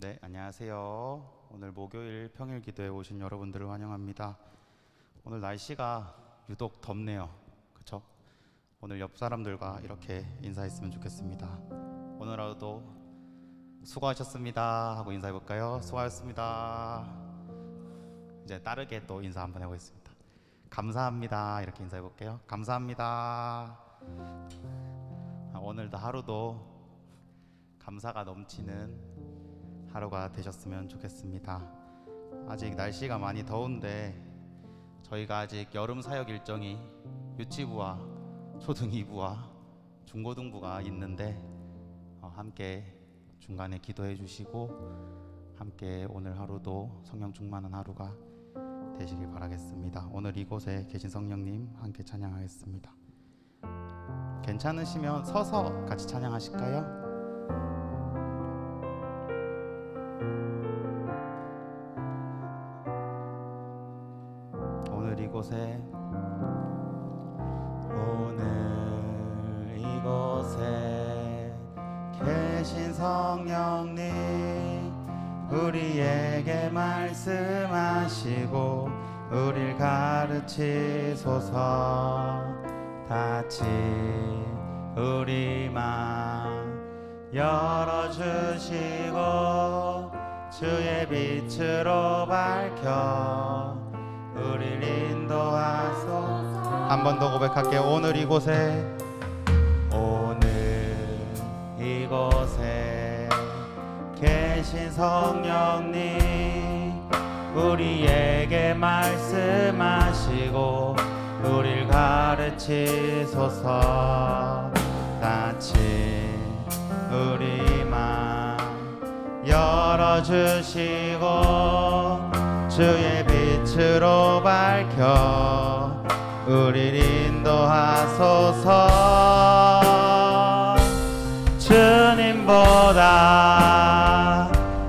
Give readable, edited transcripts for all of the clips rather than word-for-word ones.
네, 안녕하세요. 오늘 목요일 평일 기도에 오신 여러분들을 환영합니다. 오늘 날씨가 유독 덥네요. 그쵸? 오늘 옆 사람들과 이렇게 인사했으면 좋겠습니다. 오늘 하루도 수고하셨습니다 하고 인사해볼까요? 수고하셨습니다. 이제 다르게 또 인사 한번 해보겠습니다. 감사합니다 이렇게 인사해볼게요. 감사합니다. 오늘도 하루도 감사가 넘치는 하루가 되셨으면 좋겠습니다. 아직 날씨가 많이 더운데 저희가 아직 여름 사역 일정이 유치부와 초등2부와 중고등부가 있는데 함께 중간에 기도해 주시고 함께 오늘 하루도 성령 충만한 하루가 되시길 바라겠습니다. 오늘 이곳에 계신 성령님 함께 찬양하겠습니다. 괜찮으시면 서서 같이 찬양하실까요? 오늘 이곳에 계신 성령님 우리에게 말씀하시고 우릴 가르치소서. 같이 우리 맘 열어주시고 주의 빛으로 밝혀 우릴 인도하소서. 한 번 더 고백할게요. 오늘 이곳에 계신 성령님 우리에게 말씀하시고 우릴 가르치소서. 같이 우리 맘 열어주시고 주의 빛으로 밝혀 우릴 인도하소서. 주님보다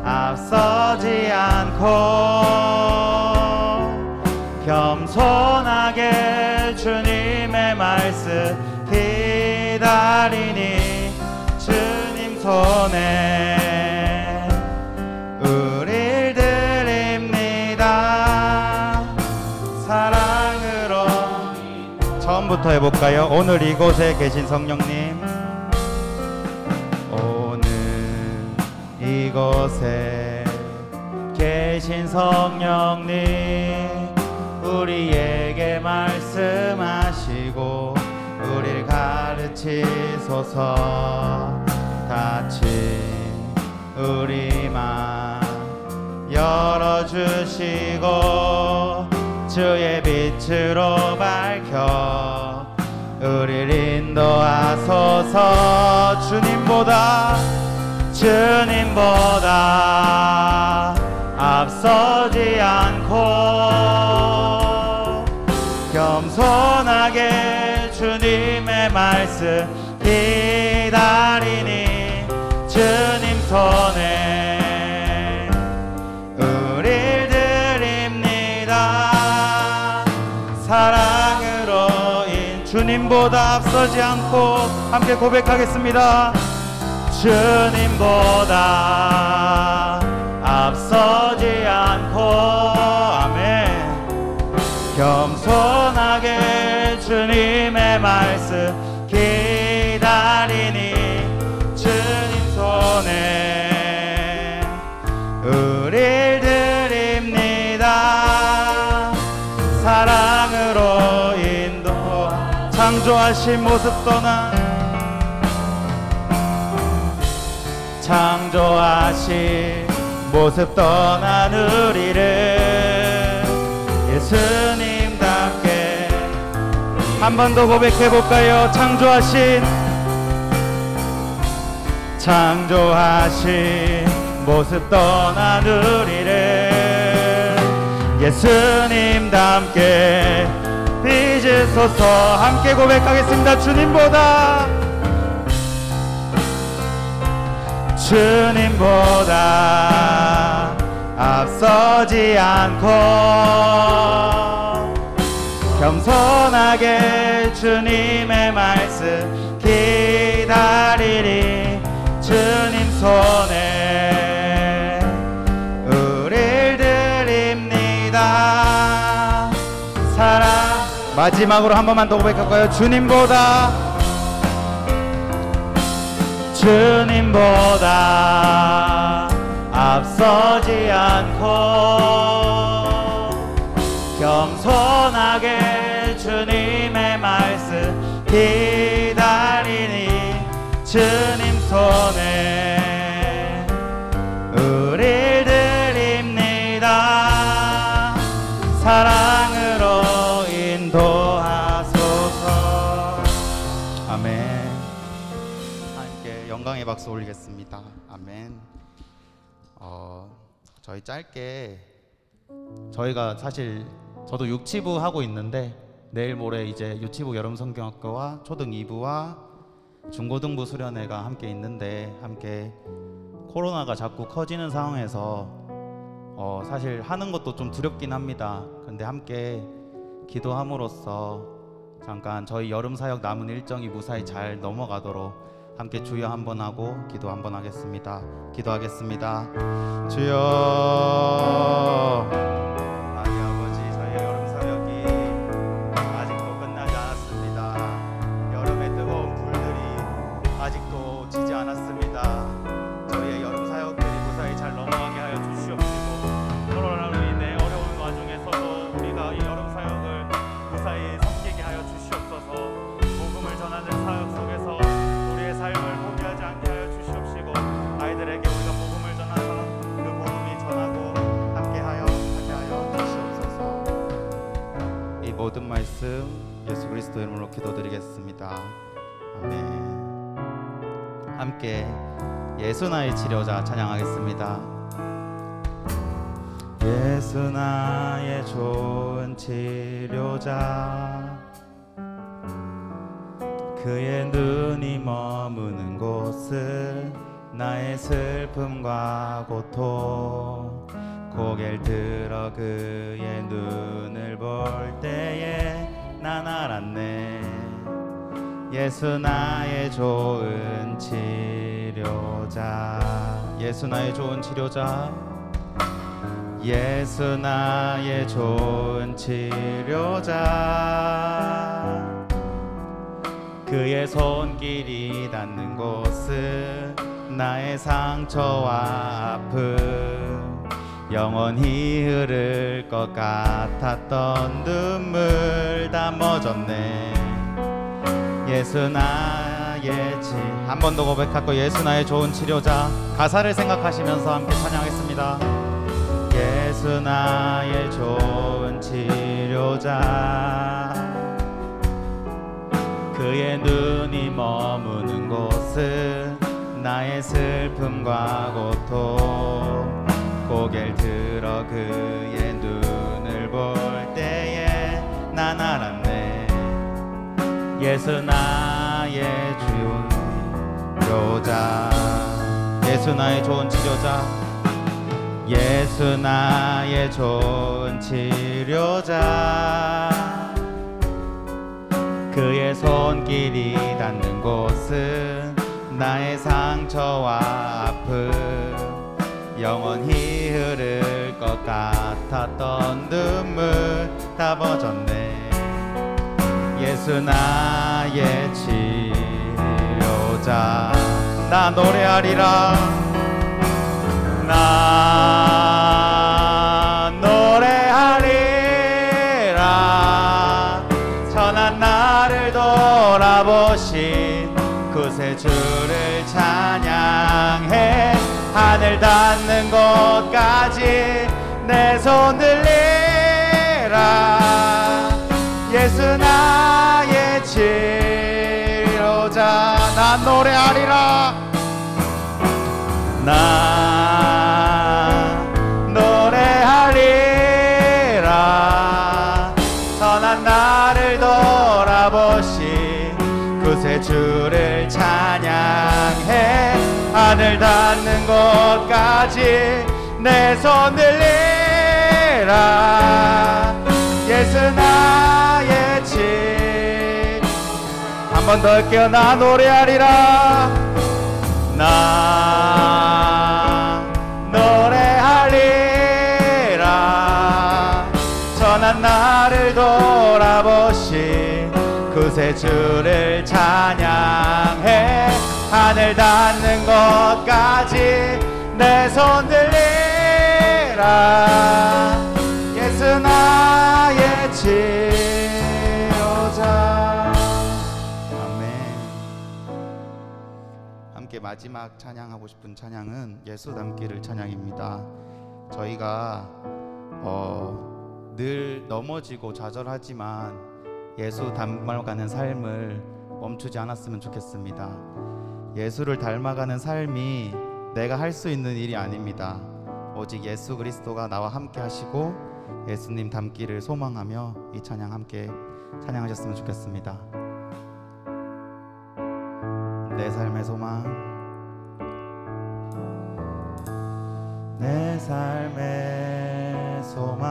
앞서지 않고 겸손하게 주님의 말씀 기다리니 주님 손에 우릴 드립니다. 사랑으로 처음부터 해볼까요? 오늘 이곳에 계신 성령님 이곳에 계신 성령님 우리에게 말씀하시고 우릴 가르치소서. 같이 우리 맘 열어주시고 주의 빛으로 밝혀 우릴 인도하소서. 주님보다 앞서지 않고 겸손하게 주님의 말씀 기다리니 주님 손에 우릴 드립니다. 사랑으로 주님보다 앞서지 않고 함께 고백하겠습니다. 주님보다 앞서지 않고 아멘 겸손하게 주님의 말씀 기다리니 주님 손에 우릴 드립니다. 사랑으로 인도하 창조하신 모습 떠나 창조하신 모습 떠난 우리를 예수님답게 한 번 더 고백해볼까요? 창조하신 모습 떠난 우리를 예수님답게 빚으소서. 함께 고백하겠습니다. 주님보다 앞서지 않고 겸손하게 주님의 말씀 기다리니 주님 손에 마지막으로 한 번만 더 고백할까요? 주님보다 앞서지 않고 겸손하게 주님의 말씀 기다리니 주님 손에 우릴 드립니다. 사랑으로 인도하소서. 아멘. 함께 영광의 박수 올리겠습니다. 아멘. 저희 짧게, 저희가 사실 저도 육치부 하고 있는데 내일 모레 이제 유치부 여름성경학교와 초등 2부와 중고등부 수련회가 함께 있는데, 함께 코로나가 자꾸 커지는 상황에서 사실 하는 것도 좀 두렵긴 합니다. 근데 함께 기도함으로써 잠깐 저희 여름사역 남은 일정이 무사히 잘 넘어가도록 함께 주여 한번 하고 기도 한번 하겠습니다. 기도하겠습니다. 주여, 하나님 아버지, 저희의 여름사역이 아직도 끝나지 않았습니다. 여름의 뜨거운 불들이 아직도 지지 않았습니다. 저희의 여름사역들이 무사히 잘 넘어가게 하여 주시옵시고, 코로나로 인해 어려운 와중에서도 우리가 이 여름사역을 무사히 섬기게 하여 주시옵소서. 복음을 전하는 사역 속에서 우리의 삶을 포기하지 않게 하여 주시옵시고, 아이들에게 우리가 복음을 전하서 그 복음이 전하고 함께하여 주시옵소서. 이 모든 말씀 예수 그리스도 이름으로 기도드리겠습니다. 아멘. 함께 예수 나의 치료자 찬양하겠습니다. 예수 나의 좋은 치료자, 그의 눈이 머무는 곳은 나의 슬픔과 고통, 고개를 들어 그의 눈을 볼 때에 난 알았네. 예수 나의 좋은 치료자, 예수 나의 좋은 치료자, 예수 나의 좋은 치료자, 그의 손길이 닿는 곳은 나의 상처와 아픔, 영원히 흐를 것 같았던 눈물 다 멎었네. 예수 나의 한 번 더 고백하고, 예수 나의 좋은 치료자. 가사를 생각하시면서 함께 찬양하겠습니다. 예수 나의 좋은 치료자, 그의 눈이 머무는 곳은 나의 슬픔과 고통, 고개를 들어 그의 눈을 볼 때에 난 알았네. 예수 나의 좋은 치료자, 예수 나의 좋은 치료자, 예수 나의 좋은 치료자, 그의 손길이 닿는 곳은 나의 상처와 아픔, 영원히 흐를 것 같았던 눈물 다 멎었네. 예수 나의 치료자. 나 노래하리라, 나 노래하리라. 선한 나를 돌아보신 구세주를 찬양해. 하늘 닿는 곳까지 내 손 들리라. 예수 나의 치료자. 나 노래하리라, 나 노래하리라. 선한 나를 돌아보신 구세주를 찬양해. 하늘 닿는 곳까지 내 손 들리라. 예수 나의 치. 한 번 더 할게요. 나 노래하리라, 나 노래하리라. 선한 나를 돌아보신 주를 찬양해. 하늘 닿는 곳까지 내 손 들리라. 예수 나의 치료자. 아멘. 함께 마지막 찬양하고 싶은 찬양은 예수 닮기를 찬양입니다. 저희가 늘 넘어지고 좌절하지만 예수 닮아가는 삶을 멈추지 않았으면 좋겠습니다. 예수를 닮아가는 삶이 내가 할 수 있는 일이 아닙니다. 오직 예수 그리스도가 나와 함께 하시고 예수님 닮기를 소망하며 이 찬양 함께 찬양하셨으면 좋겠습니다. 내 삶의 소망, 내 삶의 소망,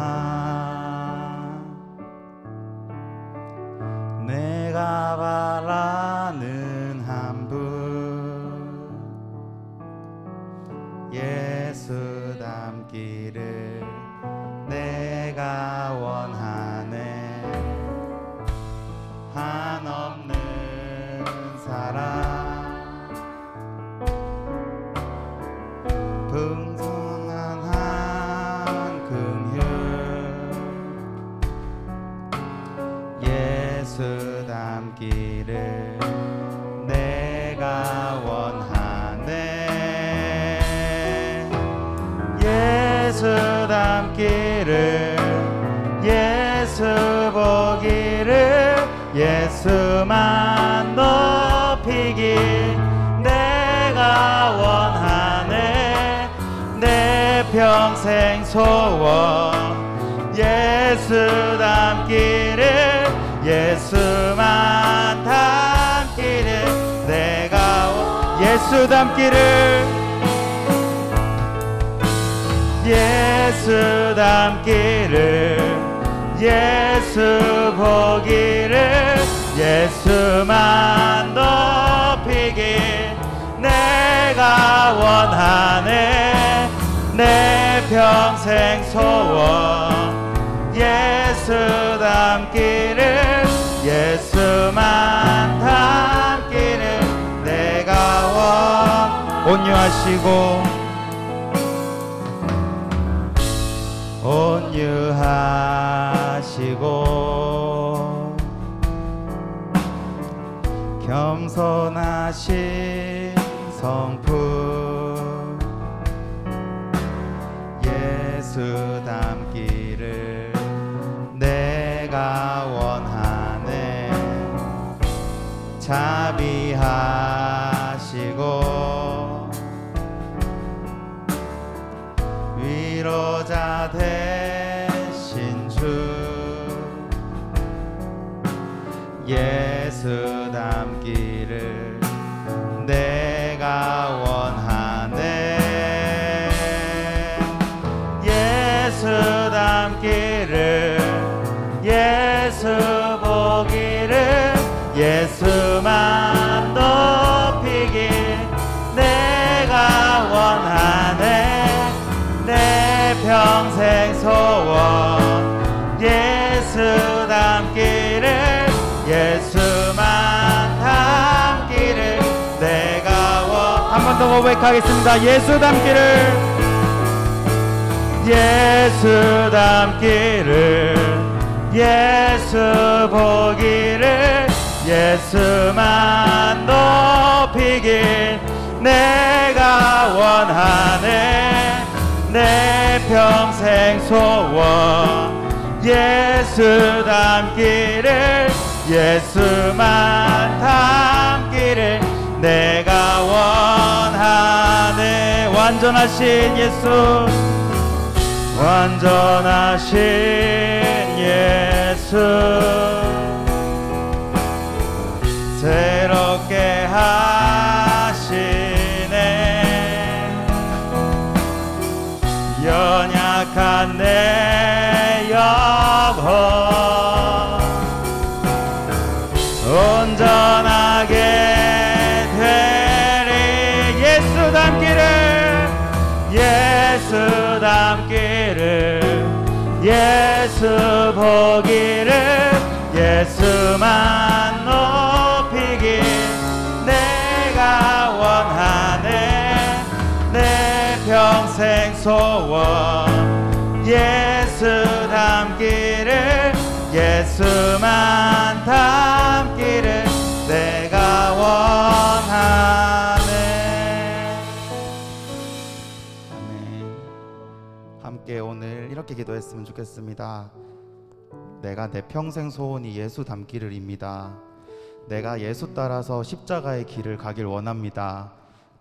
내가 바라는 한 분, 예수 닮기를 내가 원하네. 한없는 사랑, 풍성한 긍휼, 예수 닮기를 내가 원하네. 예수 닮기를, 예수 보기를, 예수만 높이길 내가 원하네. 내 평생 소원, 예수 닮기를, 예수만 닮기를 내가 예수 닮기를, 예수 닮기를, 예수 보기를, 예수만 높이길 내가 원하네. 내 평생 소원, 예수 닮기를, 예수만 닮기를 내가 온유하시고 온유하시고 겸손하신 성품, 예수 닮기를 내가 원하네. 자비하시고 위로자 되신 주, 예수 닮기를 내가 원하네. 예수 닮기를, 예수 보기를, 예수만 높이길 내가 원하네. 내 평생 소원, 예수 닮기를, 예수만 닮기를 내가 한 번 더 고백하겠습니다. 예수 닮기를, 예수 닮기를, 예수 보기를, 예수만 높이길 내가 원하네. 내 평생 소원, 예수 닮기를, 예수만 닮기를 내가 원하네. 완전하신 예수, 완전하신 예수, 새롭게 하시네. 연약한 내 영혼 온전하게 되리. 예수 닮기를, 예수 닮기를, 예수 보기를, 예수만 높이길 내가 원하네 내 평생 소원 예수 닮기를 예수만 닮기를 내가 원하네. 아멘. 함께 오늘 이렇게 기도했으면 좋겠습니다. 내가 내 평생 소원이 예수 닮기를입니다. 내가 예수 따라서 십자가의 길을 가길 원합니다.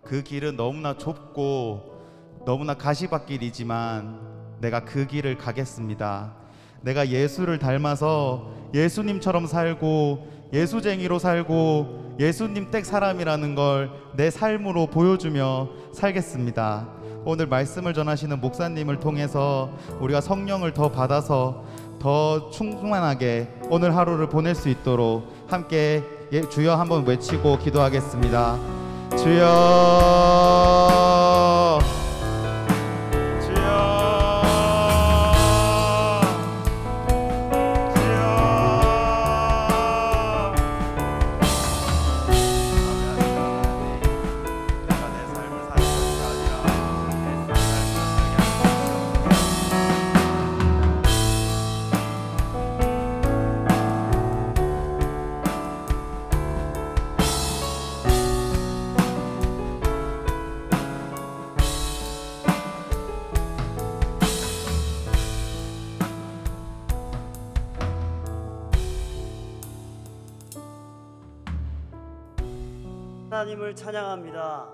그 길은 너무나 좁고 너무나 가시밭길이지만 내가 그 길을 가겠습니다. 내가 예수를 닮아서 예수님처럼 살고 예수쟁이로 살고 예수님 댁 사람이라는 걸 내 삶으로 보여주며 살겠습니다. 오늘 말씀을 전하시는 목사님을 통해서 우리가 성령을 더 받아서 더 충만하게 오늘 하루를 보낼 수 있도록 함께 주여 한번 외치고 기도하겠습니다. 주여 하나님을 찬양합니다.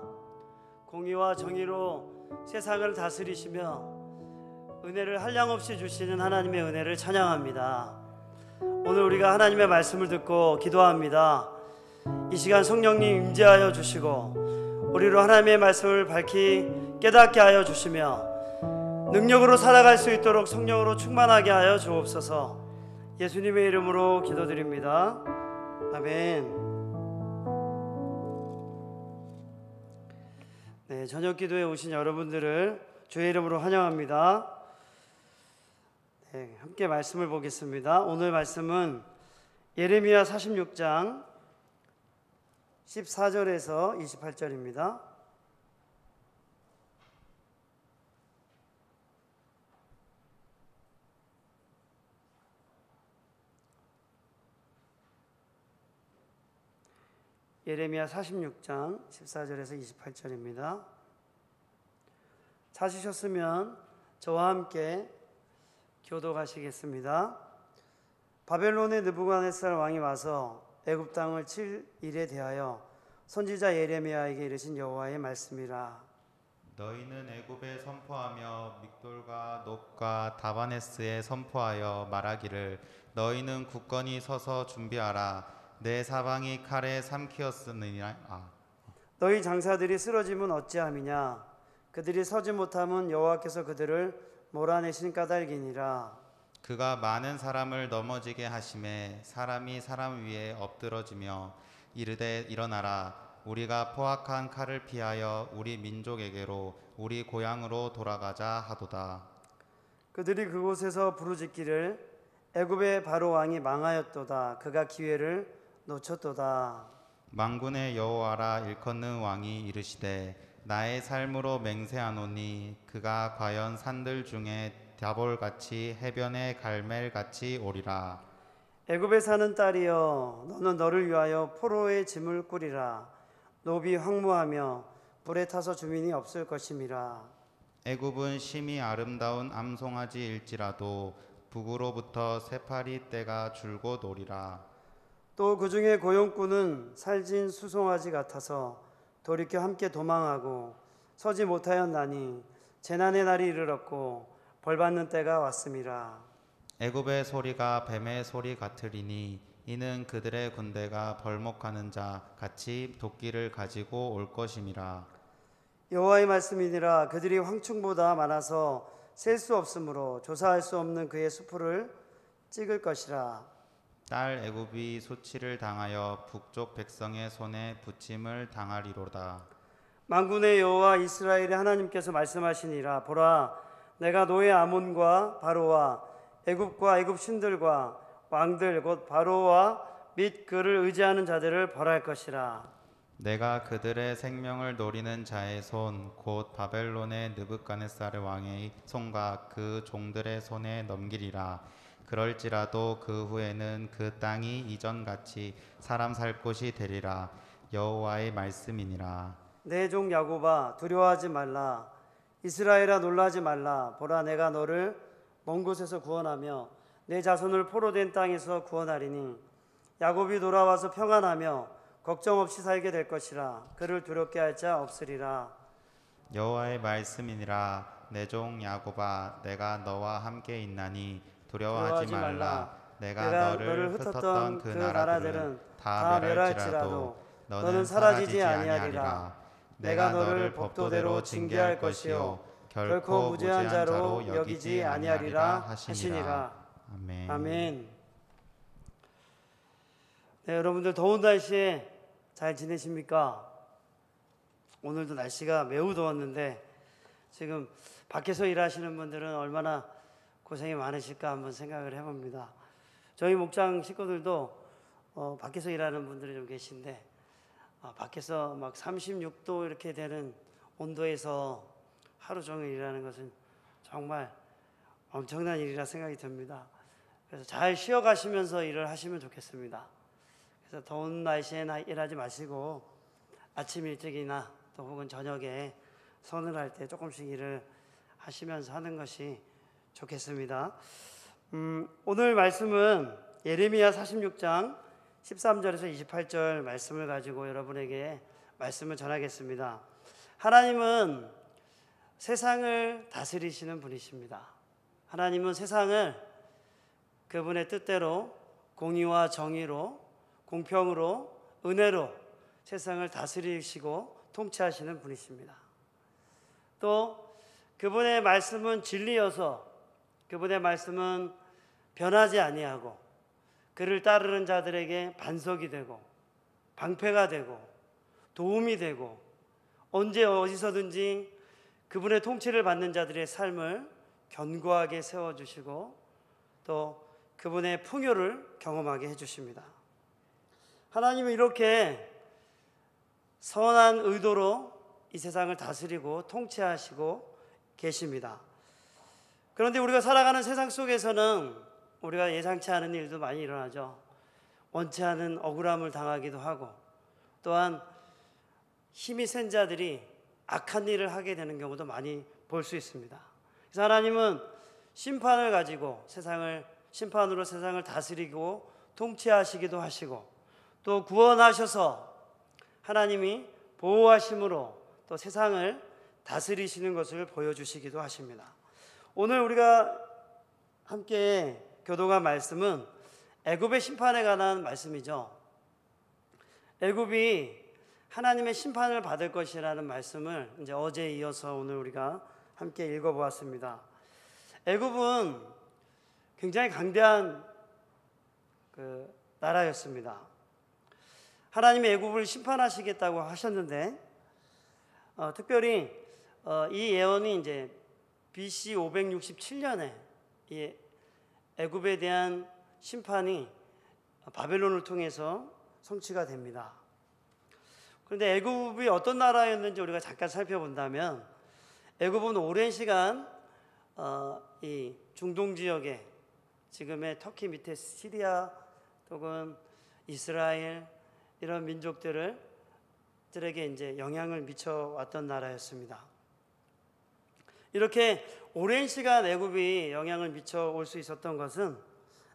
공의와 정의로 세상을 다스리시며 은혜를 한량없이 주시는 하나님의 은혜를 찬양합니다. 오늘 우리가 하나님의 말씀을 듣고 기도합니다. 이 시간 성령님 임재하여 주시고 우리로 하나님의 말씀을 밝히 깨닫게 하여 주시며 능력으로 살아갈 수 있도록 성령으로 충만하게 하여 주옵소서. 예수님의 이름으로 기도드립니다. 아멘. 네, 저녁 기도에 오신 여러분들을 주의 이름으로 환영합니다. 네, 함께 말씀을 보겠습니다. 오늘 말씀은 예레미야 46장 14절에서 28절입니다. 예레미야 46장 14절에서 28절입니다. 찾으셨으면 저와 함께 교독하시겠습니다. 바벨론의 느부갓네살 왕이 와서 애굽 땅을 칠 일에 대하여 선지자 예레미야에게 이르신 여호와의 말씀이라. 너희는 애굽에 선포하며 믹돌과 높과 다바네스에 선포하여 말하기를 너희는 굳건히 서서 준비하라. 내 사방이 칼에 삼키었으니라. 너희 장사들이 쓰러지면 어찌함이냐. 그들이 서지 못함은 여호와께서 그들을 몰아내신 까닭이니라. 그가 많은 사람을 넘어지게 하심에 사람이 사람 위에 엎드러지며 이르되 일어나라. 우리가 포악한 칼을 피하여 우리 민족에게로 우리 고향으로 돌아가자 하도다. 그들이 그곳에서 부르짖기를 애굽의 바로 왕이 망하였도다. 그가 기회를 놓쳤도다. 만군의 여호와라 일컫는 왕이 이르시되 나의 삶으로 맹세하노니 그가 과연 산들 중에 다볼같이 해변의 갈멜같이 오리라. 애굽에 사는 딸이여 너는 너를 위하여 포로의 짐을 꾸리라. 노비 황무하며 불에 타서 주민이 없을 것임이라. 애굽은 심히 아름다운 암송아지일지라도 북으로부터 새파리 떼가 줄곧 오리라. 또 그 중에 고용꾼은 살진 수송아지 같아서 돌이켜 함께 도망하고 서지 못하였나니 재난의 날이 이르렀고 벌받는 때가 왔음이라. 애굽의 소리가 뱀의 소리 같으리니 이는 그들의 군대가 벌목하는 자 같이 도끼를 가지고 올 것임이라. 여호와의 말씀이니라. 그들이 황충보다 많아서 셀 수 없으므로 조사할 수 없는 그의 수풀을 찍을 것이라. 딸 애굽이 소치를 당하여 북쪽 백성의 손에 부침을 당하리로다. 만군의 여호와 이스라엘의 하나님께서 말씀하시니라. 보라, 내가 노예 아몬과 바로와 애굽과 애굽 신들과 왕들 곧 바로와 및 그를 의지하는 자들을 벌할 것이라. 내가 그들의 생명을 노리는 자의 손 곧 바벨론의 느부갓네살 왕의 손과 그 종들의 손에 넘기리라. 그럴지라도 그 후에는 그 땅이 이전같이 사람 살 곳이 되리라. 여호와의 말씀이니라. 내 종 야곱아 두려워하지 말라. 이스라엘아 놀라지 말라. 보라 내가 너를 먼 곳에서 구원하며 내 자손을 포로된 땅에서 구원하리니 야곱이 돌아와서 평안하며 걱정 없이 살게 될 것이라. 그를 두렵게 할 자 없으리라. 여호와의 말씀이니라. 내 종 야곱아 내가 너와 함께 있나니 두려워하지 말라. 내가 너를 흩었던 그 나라들은 다 멸할지라도 너는 사라지지 아니하리라. 내가 너를 법도대로 징계할 것이요 결코 무죄한 자로 여기지 아니하리라 하시니라. 아멘. 아멘. 네, 여러분들 더운 날씨에 잘 지내십니까? 오늘도 날씨가 매우 더웠는데 지금 밖에서 일하시는 분들은 얼마나 고생이 많으실까 한번 생각을 해봅니다. 저희 목장 식구들도 밖에서 일하는 분들이 좀 계신데 밖에서 막 36도 이렇게 되는 온도에서 하루 종일 일하는 것은 정말 엄청난 일이라 생각이 듭니다. 그래서 잘 쉬어가시면서 일을 하시면 좋겠습니다. 그래서 더운 날씨에 일하지 마시고 아침 일찍이나 또 혹은 저녁에 서늘할 때 조금씩 일을 하시면서 하는 것이 좋겠습니다. 오늘 말씀은 예레미야 46장 13절에서 28절 말씀을 가지고 여러분에게 말씀을 전하겠습니다. 하나님은 세상을 다스리시는 분이십니다. 하나님은 세상을 그분의 뜻대로 공의와 정의로 공평으로 은혜로 세상을 다스리시고 통치하시는 분이십니다. 또 그분의 말씀은 진리여서 그분의 말씀은 변하지 아니하고 그를 따르는 자들에게 반석이 되고 방패가 되고 도움이 되고 언제 어디서든지 그분의 통치를 받는 자들의 삶을 견고하게 세워주시고 또 그분의 풍요를 경험하게 해주십니다. 하나님은 이렇게 선한 의도로 이 세상을 다스리고 통치하시고 계십니다. 그런데 우리가 살아가는 세상 속에서는 우리가 예상치 않은 일도 많이 일어나죠. 원치 않은 억울함을 당하기도 하고 또한 힘이 센 자들이 악한 일을 하게 되는 경우도 많이 볼 수 있습니다. 그래서 하나님은 심판을 가지고 심판으로 세상을 다스리고 통치하시기도 하시고 또 구원하셔서 하나님이 보호하심으로 또 세상을 다스리시는 것을 보여주시기도 하십니다. 오늘 우리가 함께 교도한 말씀은 애굽의 심판에 관한 말씀이죠. 애굽이 하나님의 심판을 받을 것이라는 말씀을 이제 어제 이어서 오늘 우리가 함께 읽어보았습니다. 애굽은 굉장히 강대한 나라였습니다. 하나님이 애굽을 심판하시겠다고 하셨는데 특별히 이 예언이 이제 BC 567년에 이 애굽에 대한 심판이 바벨론을 통해서 성취가 됩니다. 그런데 애굽이 어떤 나라였는지 우리가 잠깐 살펴본다면 애굽은 오랜 시간 이 중동 지역에 지금의 터키 밑에 시리아 혹은 이스라엘 이런 민족들에게 이제 영향을 미쳐왔던 나라였습니다. 이렇게 오랜 시간 애굽이 영향을 미쳐올 수 있었던 것은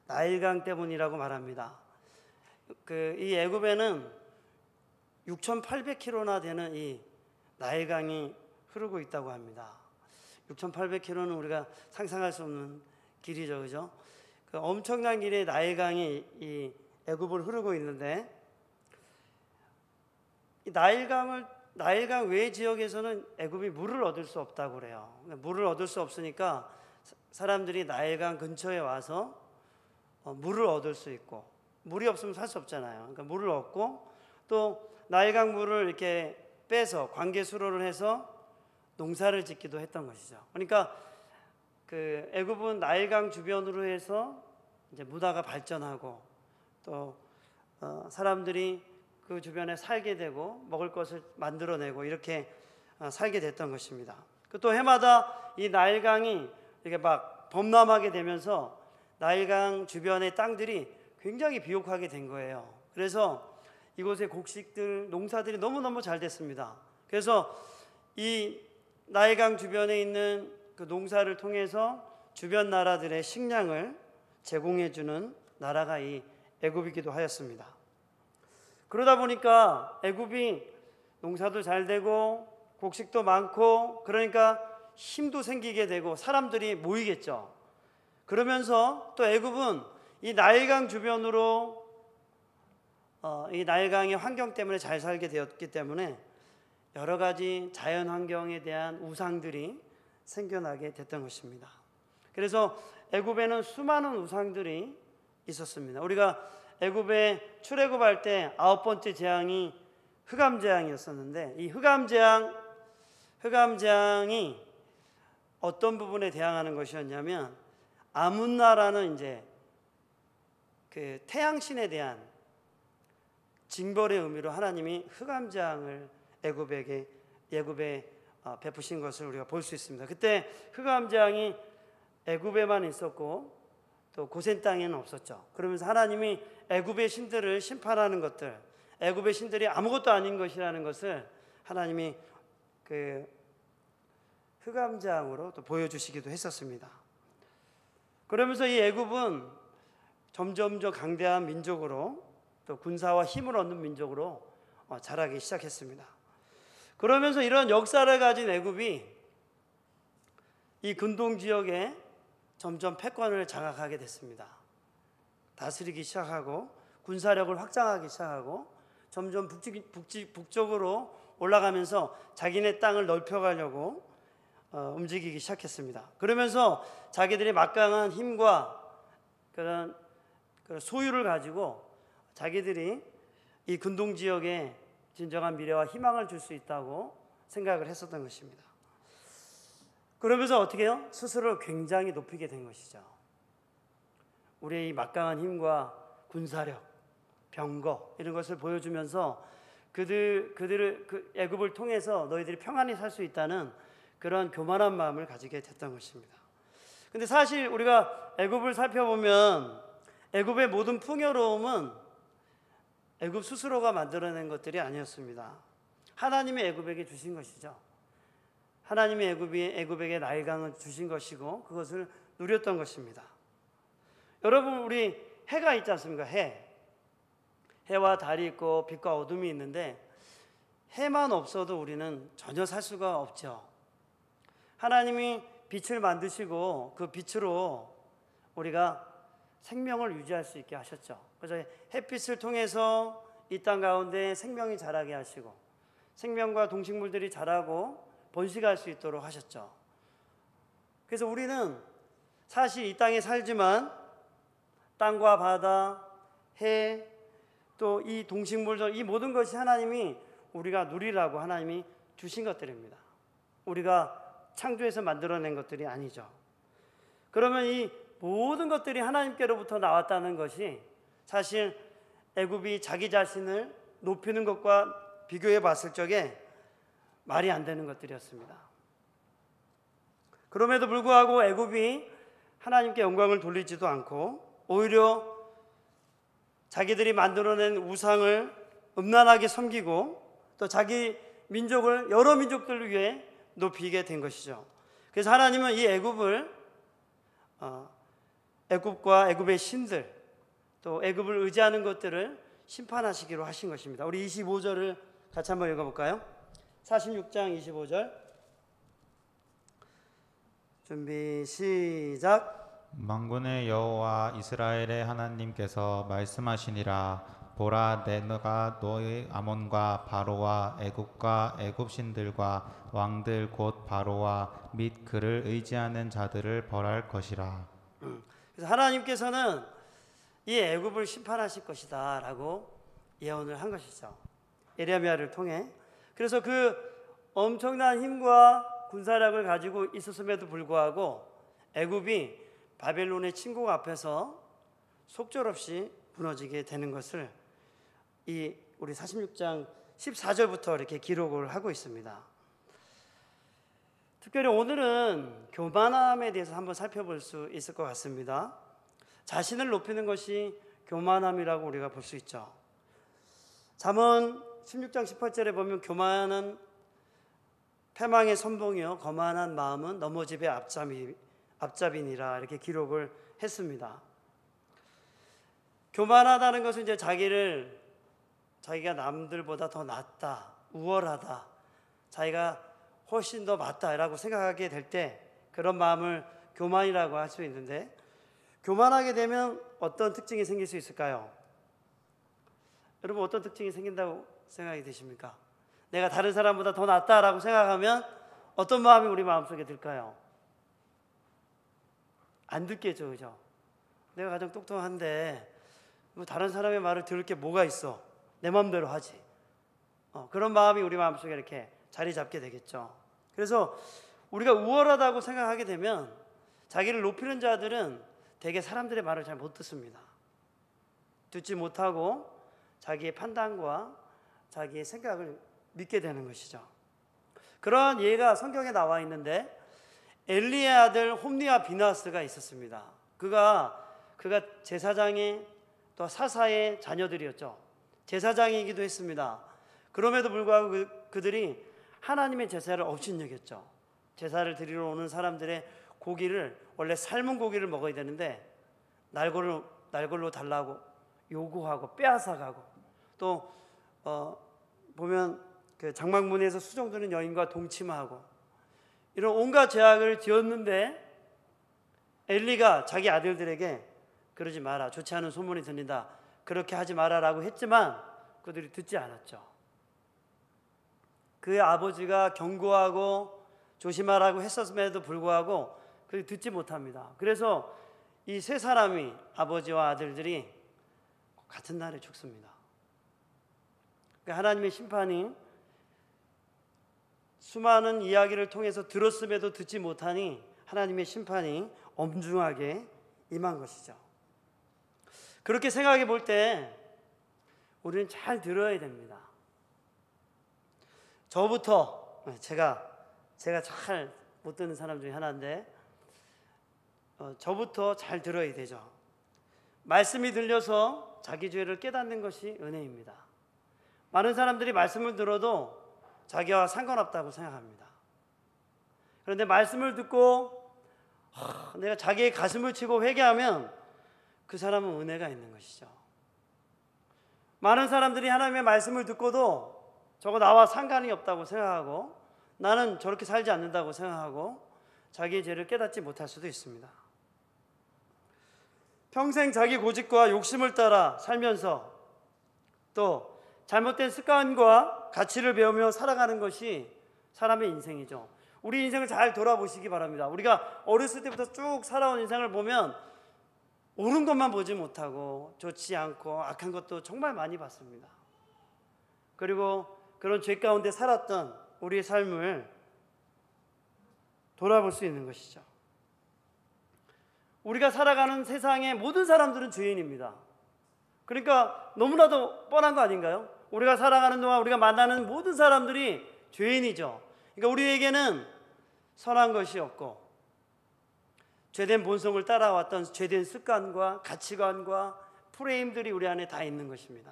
나일강 때문이라고 말합니다. 이 애굽에는 6,800km나 되는 이 나일강이 흐르고 있다고 합니다. 6,800km는 우리가 상상할 수 없는 길이죠, 그죠? 그 엄청난 길의 나일강이 이 애굽을 흐르고 있는데 이 나일강 외 지역에서는 애굽이 물을 얻을 수 없다고 그래요. 물을 얻을 수 없으니까 사람들이 나일강 근처에 와서 물을 얻을 수 있고 물이 없으면 살 수 없잖아요. 그러니까 물을 얻고 또 나일강 물을 이렇게 빼서 관계 수로를 해서 농사를 짓기도 했던 것이죠. 그러니까 그 애굽은 나일강 주변으로 해서 이제 문화가 발전하고 또 사람들이 그 주변에 살게 되고 먹을 것을 만들어내고 이렇게 살게 됐던 것입니다. 또 해마다 이 나일강이 이렇게 막 범람하게 되면서 나일강 주변의 땅들이 굉장히 비옥하게 된 거예요. 그래서 이곳의 곡식들, 농사들이 너무너무 잘 됐습니다. 그래서 이 나일강 주변에 있는 그 농사를 통해서 주변 나라들의 식량을 제공해주는 나라가 이 애굽이기도 하였습니다. 그러다 보니까 애굽이 농사도 잘 되고 곡식도 많고 그러니까 힘도 생기게 되고 사람들이 모이겠죠. 그러면서 또 애굽은 이 나일강 주변으로 이 나일강의 환경 때문에 잘 살게 되었기 때문에 여러 가지 자연 환경에 대한 우상들이 생겨나게 됐던 것입니다. 그래서 애굽에는 수많은 우상들이 있었습니다. 우리가 애굽에 출애굽할 때 9번째 재앙이 흑암 재앙이었었는데 이 흑암 재앙이 어떤 부분에 대항하는 것이었냐면 아문나라는 이제 그 태양신에 대한 징벌의 의미로 하나님이 흑암 재앙을 애굽에 베푸신 것을 우리가 볼 수 있습니다. 그때 흑암 재앙이 애굽에만 있었고 또 고센 땅에는 없었죠. 그러면서 하나님이 애굽의 신들을 심판하는 것들, 애굽의 신들이 아무것도 아닌 것이라는 것을 하나님이 그 흑암 재앙으로 또 보여주시기도 했었습니다. 그러면서 이 애굽은 점점 더 강대한 민족으로 또 군사와 힘을 얻는 민족으로 자라기 시작했습니다. 그러면서 이런 역사를 가진 애굽이 이 근동 지역에 점점 패권을 장악하게 됐습니다. 다스리기 시작하고 군사력을 확장하기 시작하고 점점 북쪽으로 올라가면서 자기네 땅을 넓혀가려고 움직이기 시작했습니다. 그러면서 자기들이 막강한 힘과 그런 소유를 가지고 자기들이 이 근동 지역에 진정한 미래와 희망을 줄 수 있다고 생각을 했었던 것입니다. 그러면서 어떻게 해요? 스스로를 굉장히 높이게 된 것이죠. 우리의 이 막강한 힘과 군사력, 병거 이런 것을 보여주면서 그들을 그 애굽을 통해서 너희들이 평안히 살 수 있다는 그런 교만한 마음을 가지게 됐던 것입니다. 근데 사실 우리가 애굽을 살펴보면 애굽의 모든 풍요로움은 애굽 스스로가 만들어낸 것들이 아니었습니다. 하나님이 애굽에게 주신 것이죠. 하나님이 애굽에게 나일강을 주신 것이고 그것을 누렸던 것입니다. 여러분, 우리 해가 있지 않습니까? 해와 달이 있고 빛과 어둠이 있는데 해만 없어도 우리는 전혀 살 수가 없죠. 하나님이 빛을 만드시고 그 빛으로 우리가 생명을 유지할 수 있게 하셨죠. 그래서 햇빛을 통해서 이 땅 가운데 생명이 자라게 하시고 생명과 동식물들이 자라고 번식할 수 있도록 하셨죠. 그래서 우리는 사실 이 땅에 살지만 땅과 바다, 해, 또 이 동식물들, 이 모든 것이 하나님이 우리가 누리라고 하나님이 주신 것들입니다. 우리가 창조해서 만들어낸 것들이 아니죠. 그러면 이 모든 것들이 하나님께로부터 나왔다는 것이 사실 애굽이 자기 자신을 높이는 것과 비교해 봤을 적에 말이 안 되는 것들이었습니다. 그럼에도 불구하고 애굽이 하나님께 영광을 돌리지도 않고 오히려 자기들이 만들어낸 우상을 음란하게 섬기고 또 자기 민족을 여러 민족들을 위해 높이게 된 것이죠. 그래서 하나님은 이 애굽과 애굽의 신들 또 애굽을 의지하는 것들을 심판하시기로 하신 것입니다. 우리 25절을 같이 한번 읽어볼까요? 46장 25절 준비 시작. 만군의 여호와 이스라엘의 하나님께서 말씀하시니라. 보라, 내가 너희 아몬과 바로와 애굽과 애굽 신들과 왕들 곧 바로와 및 그를 의지하는 자들을 벌할 것이라. 그래서 하나님께서는 이 애굽을 심판하실 것이다라고 예언을 한 것이죠. 예레미야를 통해. 그래서 그 엄청난 힘과 군사력을 가지고 있었음에도 불구하고 애굽이 바벨론의 침공 앞에서 속절없이 무너지게 되는 것을 이 우리 46장 14절부터 이렇게 기록을 하고 있습니다. 특별히 오늘은 교만함에 대해서 한번 살펴볼 수 있을 것 같습니다. 자신을 높이는 것이 교만함이라고 우리가 볼 수 있죠. 잠언 16장 18절에 보면 교만은 패망의 선봉이요 거만한 마음은 넘어집의 앞잡이니라 이렇게 기록을 했습니다. 교만하다는 것은 이제 자기가 남들보다 더 낫다, 우월하다, 자기가 훨씬 더 맞다라고 생각하게 될 때 그런 마음을 교만이라고 할 수 있는데, 교만하게 되면 어떤 특징이 생길 수 있을까요? 여러분, 어떤 특징이 생긴다고 생각이 되십니까? 내가 다른 사람보다 더 낫다라고 생각하면 어떤 마음이 우리 마음속에 들까요? 안 듣겠죠, 그죠? 내가 가장 똑똑한데 뭐 다른 사람의 말을 들을 게 뭐가 있어? 내 마음대로 하지. 그런 마음이 우리 마음속에 이렇게 자리 잡게 되겠죠. 그래서 우리가 우월하다고 생각하게 되면 자기를 높이는 자들은 대개 사람들의 말을 잘 못 듣습니다. 듣지 못하고 자기의 판단과 자기의 생각을 믿게 되는 것이죠. 그런 예가 성경에 나와 있는데, 엘리의 아들 홈리와 비나스가 있었습니다. 그가 제사장의 또 사사의 자녀들이었죠. 제사장이기도 했습니다. 그럼에도 불구하고 그들이 하나님의 제사를 업신여겼죠. 제사를 드리러 오는 사람들의 고기를, 원래 삶은 고기를 먹어야 되는데 날걸로 달라고 요구하고 빼앗아가고, 또 보면 그 장막문에서 수종드는 여인과 동침하고 이런 온갖 죄악을 지었는데, 엘리가 자기 아들들에게 그러지 마라, 좋지 않은 소문이 들린다, 그렇게 하지 마라라고 했지만 그들이 듣지 않았죠. 그의 아버지가 경고하고 조심하라고 했었음에도 불구하고 그들이 듣지 못합니다. 그래서 이 세 사람이, 아버지와 아들들이 같은 날에 죽습니다. 그러니까 하나님의 심판이 수많은 이야기를 통해서 들었음에도 듣지 못하니 하나님의 심판이 엄중하게 임한 것이죠. 그렇게 생각해 볼 때 우리는 잘 들어야 됩니다. 저부터, 제가 잘 못 듣는 사람 중에 하나인데, 저부터 잘 들어야 되죠. 말씀이 들려서 자기 죄를 깨닫는 것이 은혜입니다. 많은 사람들이 말씀을 들어도 자기와 상관없다고 생각합니다. 그런데 말씀을 듣고 내가 자기의 가슴을 치고 회개하면 그 사람은 은혜가 있는 것이죠. 많은 사람들이 하나님의 말씀을 듣고도 저거 나와 상관이 없다고 생각하고, 나는 저렇게 살지 않는다고 생각하고 자기의 죄를 깨닫지 못할 수도 있습니다. 평생 자기 고집과 욕심을 따라 살면서 또 잘못된 습관과 가치를 배우며 살아가는 것이 사람의 인생이죠. 우리 인생을 잘 돌아보시기 바랍니다. 우리가 어렸을 때부터 쭉 살아온 인생을 보면 옳은 것만 보지 못하고 좋지 않고 악한 것도 정말 많이 봤습니다. 그리고 그런 죄 가운데 살았던 우리의 삶을 돌아볼 수 있는 것이죠. 우리가 살아가는 세상의 모든 사람들은 죄인입니다. 그러니까 너무나도 뻔한 거 아닌가요? 우리가 살아가는 동안 우리가 만나는 모든 사람들이 죄인이죠. 그러니까 우리에게는 선한 것이 없고 죄된 본성을 따라왔던 죄된 습관과 가치관과 프레임들이 우리 안에 다 있는 것입니다.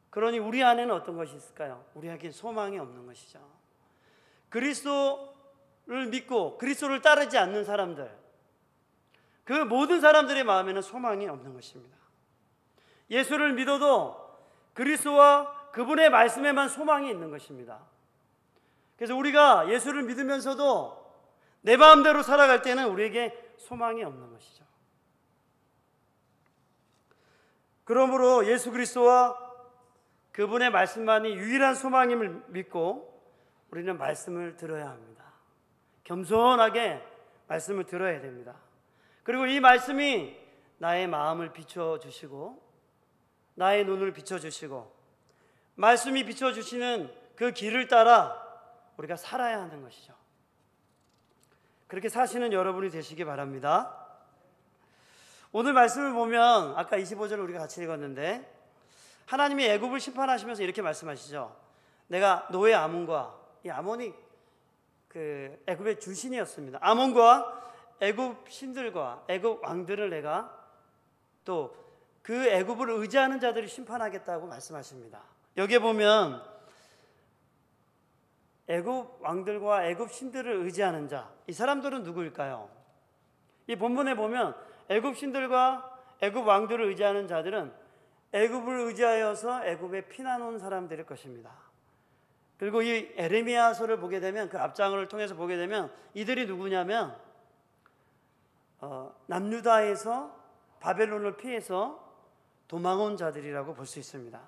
그러니 우리 안에는 어떤 것이 있을까요? 우리에게 소망이 없는 것이죠. 그리스도를 믿고 그리스도를 따르지 않는 사람들, 그 모든 사람들의 마음에는 소망이 없는 것입니다. 예수를 믿어도 그리스도와 그분의 말씀에만 소망이 있는 것입니다. 그래서 우리가 예수를 믿으면서도 내 마음대로 살아갈 때는 우리에게 소망이 없는 것이죠. 그러므로 예수 그리스도와 그분의 말씀만이 유일한 소망임을 믿고 우리는 말씀을 들어야 합니다. 겸손하게 말씀을 들어야 됩니다. 그리고 이 말씀이 나의 마음을 비춰주시고 나의 눈을 비춰주시고 말씀이 비춰주시는 그 길을 따라 우리가 살아야 하는 것이죠. 그렇게 사시는 여러분이 되시기 바랍니다. 오늘 말씀을 보면 아까 25절을 우리가 같이 읽었는데 하나님이 애굽을 심판하시면서 이렇게 말씀하시죠. 내가 너의 아몬과, 이 아몬이 그 애굽의 주신이었습니다. 아몬과 애굽 신들과 애굽 왕들을 내가 또 그 애굽을 의지하는 자들을 심판하겠다고 말씀하십니다. 여기에 보면 애굽 왕들과 애굽 신들을 의지하는 자, 이 사람들은 누구일까요? 이 본문에 보면 애굽 신들과 애굽 왕들을 의지하는 자들은 애굽을 의지하여서 애굽에 피난 온 사람들일 것입니다. 그리고 이 에레미야서를 보게 되면, 그 앞장을 통해서 보게 되면 이들이 누구냐면 남유다에서 바벨론을 피해서 도망온 자들이라고 볼 수 있습니다.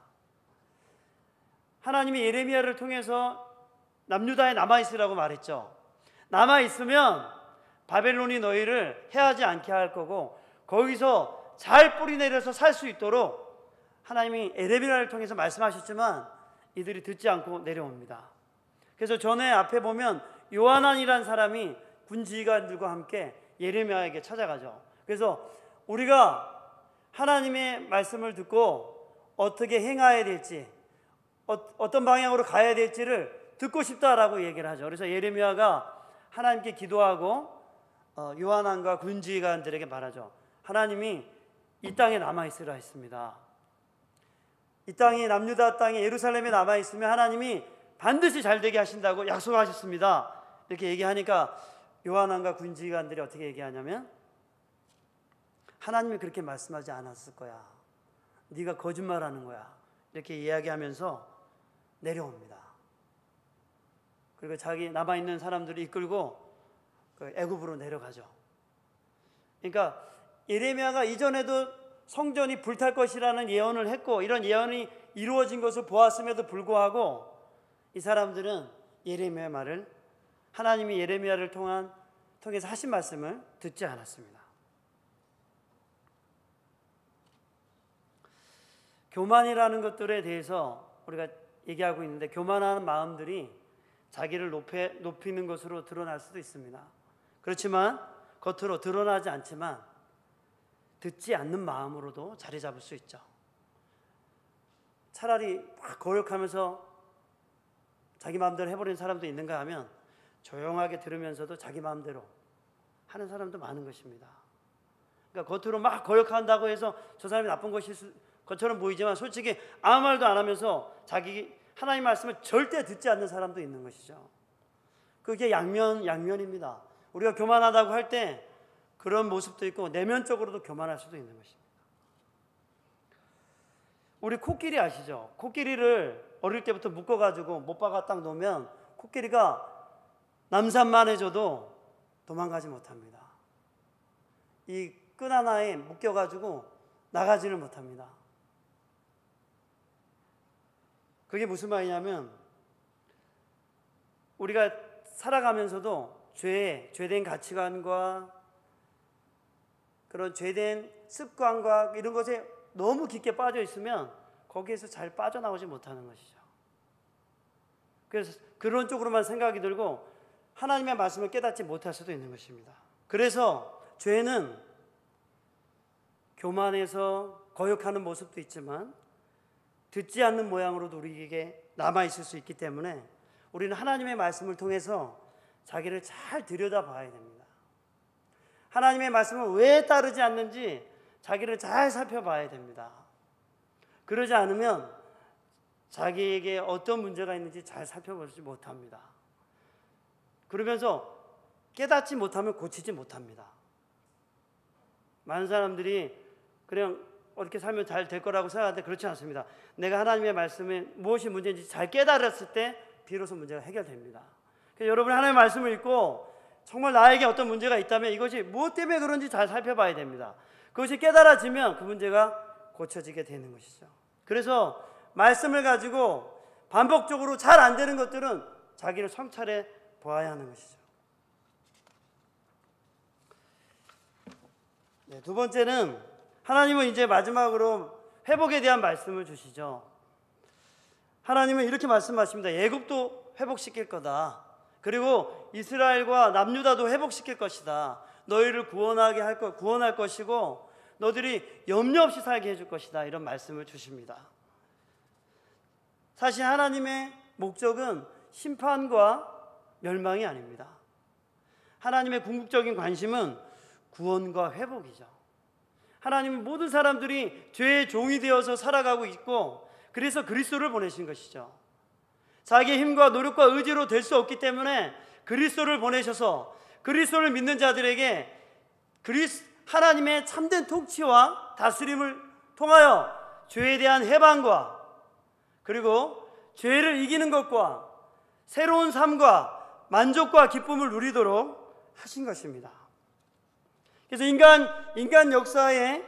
하나님이 예레미야를 통해서 남유다에 남아있으라고 말했죠. 남아있으면 바벨론이 너희를 해하지 않게 할 거고 거기서 잘 뿌리내려서 살 수 있도록 하나님이 예레미야를 통해서 말씀하셨지만 이들이 듣지 않고 내려옵니다. 그래서 전에 앞에 보면 요하난이라는 사람이 군지휘관들과 함께 예레미야에게 찾아가죠. 그래서 우리가 하나님의 말씀을 듣고 어떻게 행해야 될지, 어떤 방향으로 가야 될지를 듣고 싶다라고 얘기를 하죠. 그래서 예레미야가 하나님께 기도하고 요하난과 군지휘관들에게 말하죠. 하나님이 이 땅에 남아있으라 했습니다. 이 땅이 남유다 땅에 예루살렘에 남아있으면 하나님이 반드시 잘되게 하신다고 약속하셨습니다. 이렇게 얘기하니까 요하난과 군지휘관들이 어떻게 얘기하냐면 하나님이 그렇게 말씀하지 않았을 거야. 네가 거짓말하는 거야. 이렇게 이야기하면서 내려옵니다. 그리고 자기 남아있는 사람들을 이끌고 애굽으로 내려가죠. 그러니까 예레미야가 이전에도 성전이 불탈 것이라는 예언을 했고 이런 예언이 이루어진 것을 보았음에도 불구하고 이 사람들은 예레미야의 말을, 하나님이 예레미야를 통해서 하신 말씀을 듣지 않았습니다. 교만이라는 것들에 대해서 우리가 얘기하고 있는데, 교만한 마음들이 자기를 높이는 것으로 드러날 수도 있습니다. 그렇지만 겉으로 드러나지 않지만 듣지 않는 마음으로도 자리 잡을 수 있죠. 차라리 막 거역하면서 자기 마음대로 해버리는 사람도 있는가 하면 조용하게 들으면서도 자기 마음대로 하는 사람도 많은 것입니다. 그러니까 겉으로 막 거역한다고 해서 저 사람이 나쁜 것처럼 보이지만 솔직히 아무 말도 안 하면서 자기 하나님 말씀을 절대 듣지 않는 사람도 있는 것이죠. 그게 양면입니다. 우리가 교만하다고 할 때 그런 모습도 있고 내면적으로도 교만할 수도 있는 것입니다. 우리 코끼리 아시죠? 코끼리를 어릴 때부터 묶어가지고 못 박아 딱 놓으면 코끼리가 남산만 해줘도 도망가지 못합니다. 이 끈 하나에 묶여가지고 나가지를 못합니다. 그게 무슨 말이냐면 우리가 살아가면서도 죄된 가치관과 그런 죄된 습관과 이런 것에 너무 깊게 빠져 있으면 거기에서 잘 빠져나오지 못하는 것이죠. 그래서 그런 쪽으로만 생각이 들고 하나님의 말씀을 깨닫지 못할 수도 있는 것입니다. 그래서 죄는 교만해서 거역하는 모습도 있지만 듣지 않는 모양으로도 우리에게 남아있을 수 있기 때문에 우리는 하나님의 말씀을 통해서 자기를 잘 들여다봐야 됩니다. 하나님의 말씀을 왜 따르지 않는지 자기를 잘 살펴봐야 됩니다. 그러지 않으면 자기에게 어떤 문제가 있는지 잘 살펴보지 못합니다. 그러면서 깨닫지 못하면 고치지 못합니다. 많은 사람들이 그냥 어떻게 살면 잘 될 거라고 생각하는데 그렇지 않습니다. 내가 하나님의 말씀에 무엇이 문제인지 잘 깨달았을 때 비로소 문제가 해결됩니다. 그래서 여러분이 하나님의 말씀을 읽고 정말 나에게 어떤 문제가 있다면 이것이 무엇 때문에 그런지 잘 살펴봐야 됩니다. 그것이 깨달아지면 그 문제가 고쳐지게 되는 것이죠. 그래서 말씀을 가지고 반복적으로 잘 안 되는 것들은 자기를 성찰해 보아야 하는 것이죠. 네, 두 번째는 하나님은 이제 마지막으로 회복에 대한 말씀을 주시죠. 하나님은 이렇게 말씀하십니다. 애굽도 회복시킬 거다. 그리고 이스라엘과 남유다도 회복시킬 것이다. 너희를 구원할 것이고 너희들이 염려 없이 살게 해줄 것이다. 이런 말씀을 주십니다. 사실 하나님의 목적은 심판과 멸망이 아닙니다. 하나님의 궁극적인 관심은 구원과 회복이죠. 하나님은 모든 사람들이 죄의 종이 되어서 살아가고 있고, 그래서 그리스도를 보내신 것이죠. 자기의 힘과 노력과 의지로 될 수 없기 때문에 그리스도를 보내셔서 그리스도를 믿는 자들에게 하나님의 참된 통치와 다스림을 통하여 죄에 대한 해방과, 그리고 죄를 이기는 것과 새로운 삶과 만족과 기쁨을 누리도록 하신 것입니다. 그래서 인간 역사의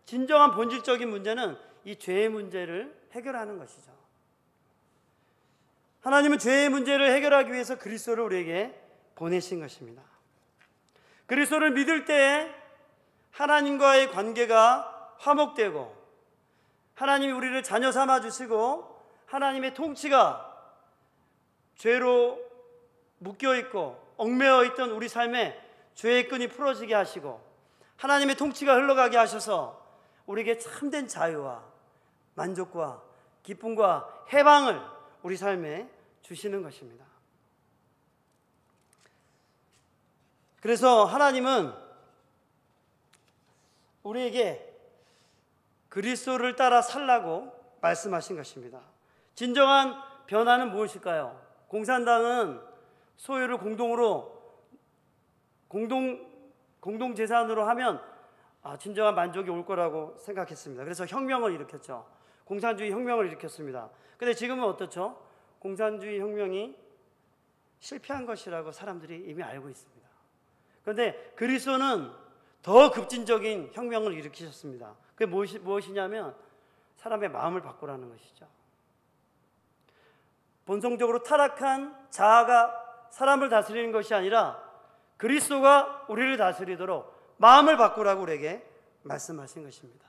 진정한 본질적인 문제는 이 죄의 문제를 해결하는 것이죠. 하나님은 죄의 문제를 해결하기 위해서 그리스도를 우리에게 보내신 것입니다. 그리스도를 믿을 때에 하나님과의 관계가 화목되고, 하나님이 우리를 자녀 삼아 주시고, 하나님의 통치가 죄로 묶여있고 얽매여 있던 우리 삶에 죄의 끈이 풀어지게 하시고, 하나님의 통치가 흘러가게 하셔서 우리에게 참된 자유와 만족과 기쁨과 해방을 우리 삶에 주시는 것입니다. 그래서 하나님은 우리에게 그리스도를 따라 살라고 말씀하신 것입니다. 진정한 변화는 무엇일까요? 공산당은 소유를 공동 재산으로 하면 진정한 만족이 올 거라고 생각했습니다. 그래서 혁명을 일으켰죠. 공산주의 혁명을 일으켰습니다. 근데 지금은 어떻죠? 공산주의 혁명이 실패한 것이라고 사람들이 이미 알고 있습니다. 그런데 그리스도는 더 급진적인 혁명을 일으키셨습니다. 그게 무엇이냐면 사람의 마음을 바꾸라는 것이죠. 본성적으로 타락한 자아가 사람을 다스리는 것이 아니라 그리스도가 우리를 다스리도록 마음을 바꾸라고 우리에게 말씀하신 것입니다.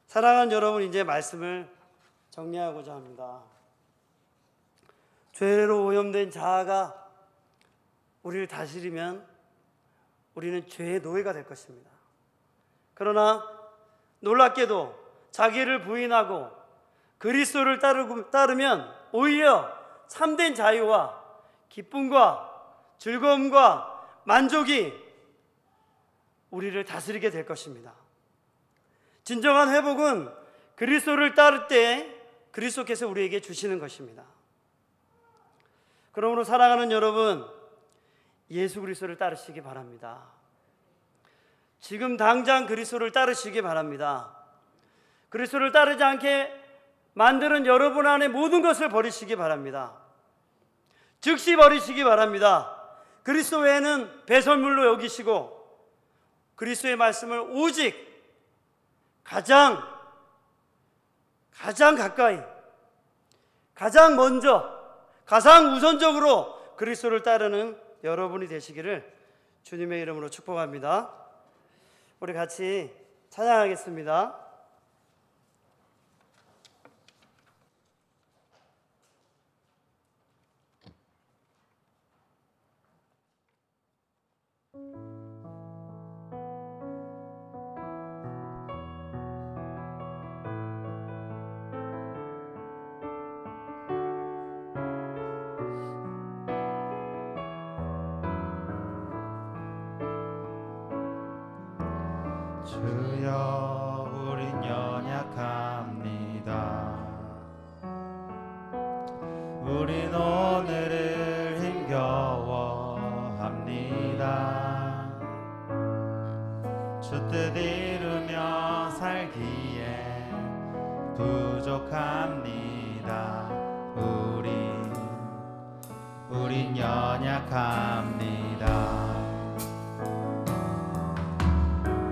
사랑하는 여러분, 이제 말씀을 정리하고자 합니다. 죄로 오염된 자아가 우리를 다스리면 우리는 죄의 노예가 될 것입니다. 그러나 놀랍게도 자기를 부인하고 그리스도를 따르면 오히려 참된 자유와 기쁨과 즐거움과 만족이 우리를 다스리게 될 것입니다. 진정한 회복은 그리스도를 따를 때 그리스도께서 우리에게 주시는 것입니다. 그러므로 사랑하는 여러분, 예수 그리스도를 따르시기 바랍니다. 지금 당장 그리스도를 따르시기 바랍니다. 그리스도를 따르지 않게 만드는 여러분 안에 모든 것을 버리시기 바랍니다. 즉시 버리시기 바랍니다. 그리스도 외에는 배설물로 여기시고 그리스도의 말씀을 오직 가장 가까이, 가장 먼저, 가장 우선적으로 그리스도를 따르는 여러분이 되시기를 주님의 이름으로 축복합니다. 우리 같이 찬양하겠습니다. 주여 우린 연약합니다. 우린 오늘을 힘겨워합니다. 주 뜻 이루며 살기에 부족합니다. 우린 연약합니다.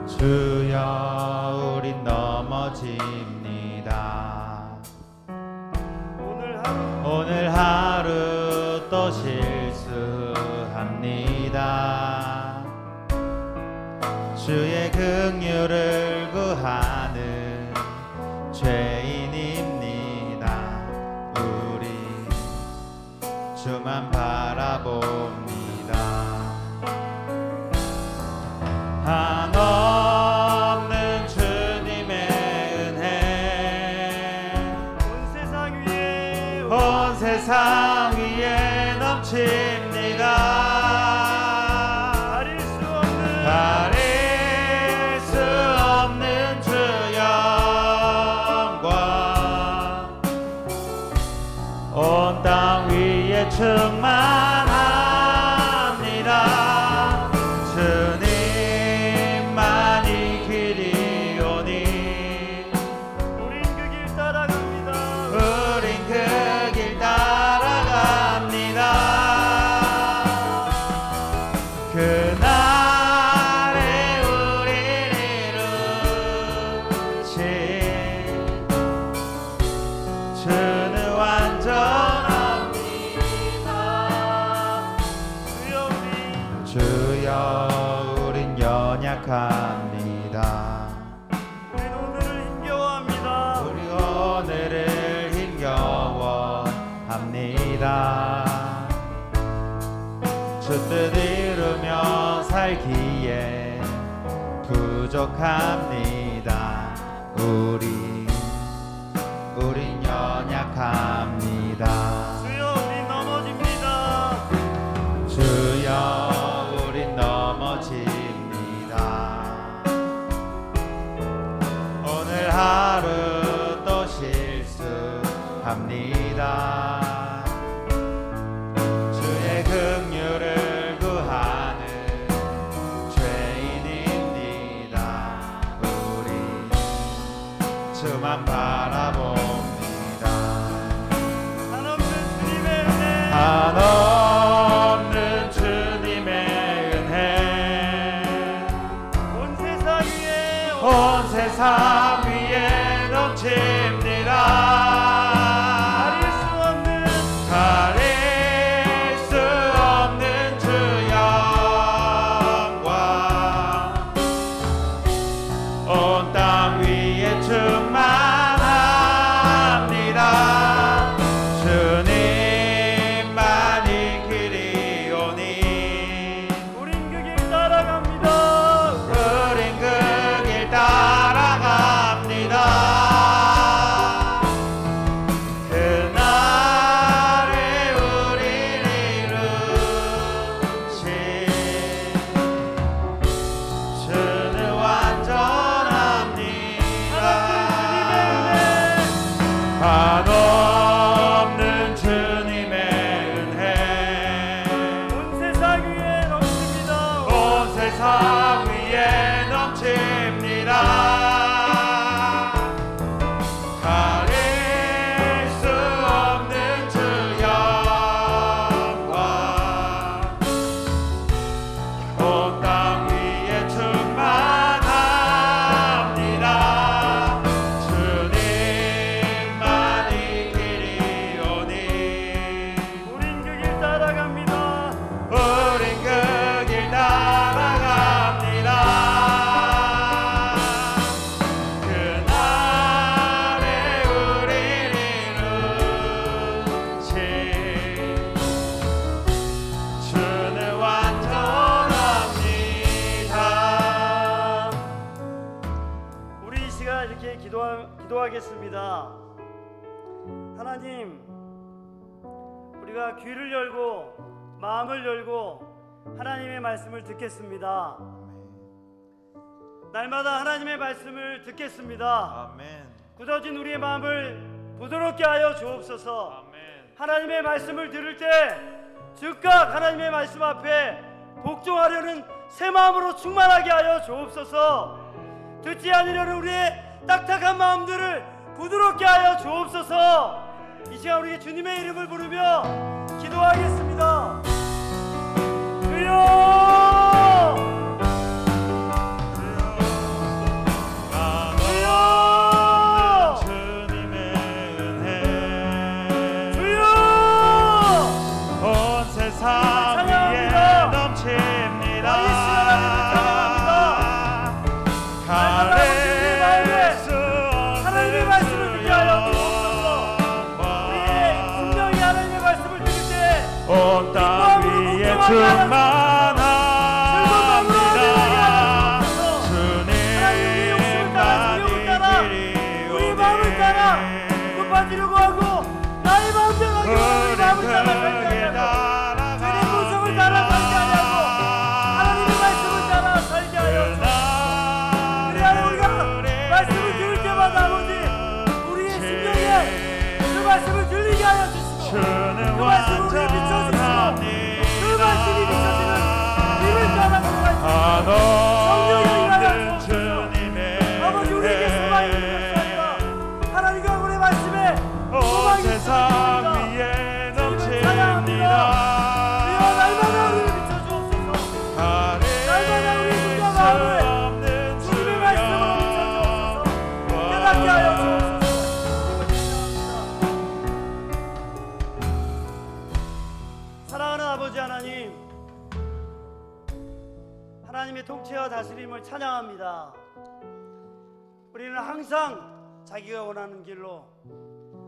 주여 우린 넘어집니다. 오늘 하루 또 실수합니다. 주의 긍휼을 구하는 죄인입니다. 우리 주만 바라봅니다. 한없는 주님의 은혜 넘칩니다. 가릴 수 없는 가릴 수 없는 주 영광 온 땅 위에 충만합니다. 주님만이 길이오니 우린 그 길 따라갑니다. 우린 그 길 따라갑니다. 그날에 우리를 이루신 주는 완전합니다. 주여 우린 연약합니다. 우린 오늘을 힘겨워합니다. 우리 오늘을 힘겨워합니다. 주 뜻 이루며 살기에 부족합니다. 우린 연약합니다. 주여 우린 넘어집니다. 주여 우린 넘어집니다. 오늘 하루 또 실수합니다. 주의 긍휼을 구하는 죄인입니다. 우리 주만 바라봅니다. 한없는 주님의 은혜 한없는 주님의 은혜 온 세상 위에 온 세상 위에 넘칩니다. 가릴 수 없는 주 영광 온 땅 위에 충만합니다. 주님만이 길이오니 우린 그 길 따라갑니다. 우린 그 길 따라갑니다. 그날에 우리를 이루신 주는 완전합니다. 한없는 주님의 은혜 온 세상 위에 넘칩니다. 온 세상 위에 넘칩니다. 가릴 수 없는 주 영광 온 땅 위에 충만합니다. 주님만이 길이오니 우린 그 길 따라갑니다. 우린 그 길 따라갑니다. 그날에 우리를 이루신 주는 완전합니다. 우리 이 시간 이렇게 기도하겠습니다. 하나님, 우리가 귀를 열고 마음을 열고 하나님의 말씀을 듣겠습니다. 날마다 하나님의 말씀을 듣겠습니다. 아멘. 굳어진 우리의 마음을 부드럽게 하여 주옵소서. 아멘. 하나님의 말씀을 들을 때 즉각 하나님의 말씀 앞에 복종하려는 새 마음으로 충만하게 하여 주옵소서. 듣지 않으려는 우리의 딱딱한 마음들을 부드럽게 하여 주옵소서. 이 시간 우리 주님의 이름을 부르며 기도하겠습니다. 주여! 주여! 주님의 은혜 주여! 온 세상 위에 찬양합니다. 넘칩니다. 이 시간 하나님을 찬양합니다. 가릴 수 하나님의 말씀을 듣게 하여 주옵소서. 우리의 분명히 하나님의 말씀을 들을 때 온 땅 위에 충만합니다. 주님만이 우리 마음을 따라 높아지려고 하고 나의 마음대로 우리 마음을 따라 살게 하고 하나님의 통치와 다스림을 찬양합니다. 우리는 항상 자기가 원하는 길로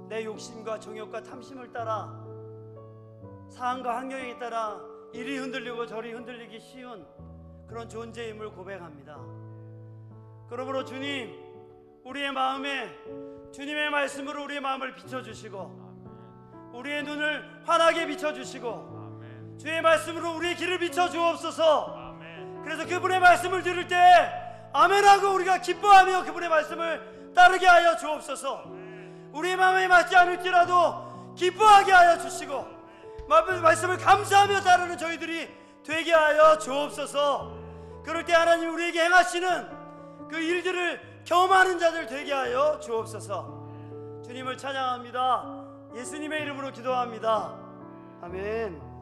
내 욕심과 정욕과 탐심을 따라 상황과 환경에 따라 이리 흔들리고 저리 흔들리기 쉬운 그런 존재임을 고백합니다. 그러므로 주님, 우리의 마음에 주님의 말씀으로 우리의 마음을 비춰주시고 우리의 눈을 환하게 비춰주시고 주의 말씀으로 우리의 길을 비춰주옵소서. 그래서 그분의 말씀을 들을 때 아멘하고 우리가 기뻐하며 그분의 말씀을 따르게 하여 주옵소서. 우리의 마음에 맞지 않을지라도 기뻐하게 하여 주시고 말씀을 감사하며 따르는 저희들이 되게 하여 주옵소서. 그럴 때 하나님 우리에게 행하시는 그 일들을 경험하는 자들 되게 하여 주옵소서. 주님을 찬양합니다. 예수님의 이름으로 기도합니다. 아멘.